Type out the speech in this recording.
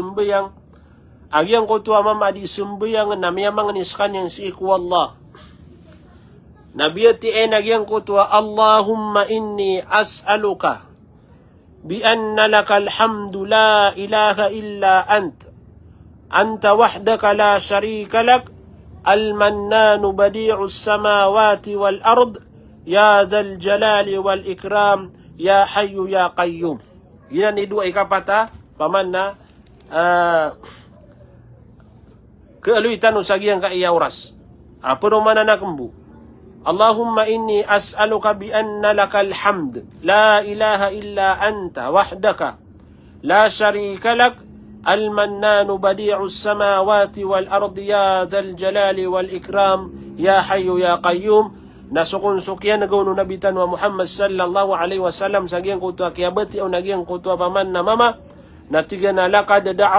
sembayang agyang ko tuwa mama di sembayang namyamang niskan yang si iku Allah nabiyati agyang ko tuwa Allahumma inni as'aluka bi anna lakal hamdu la ilaha illa anta wahdaka la sharika lak al-mannanu badi'us samawati wal ard ya dzal jalali wal ikram ya hayyu ya qayyum. Yan ni dua ikapata paman na kealuitan usagian ka iya uras. Apa romana na kembu? Allahumma inni as'aluka bi anna lakal hamd la ilaha illa anta wahdaka la sharika lak al-mannanu badi'us samawati wal ardi ya dzal jalali wal ikram ya hayyu ya qayyum. Nasukun sukyan nagawno nabitan wa Muhammad sallallahu alaihi wasallam sagian kutua kiabati o nagian kutua paman na mama natiga na lakad da'a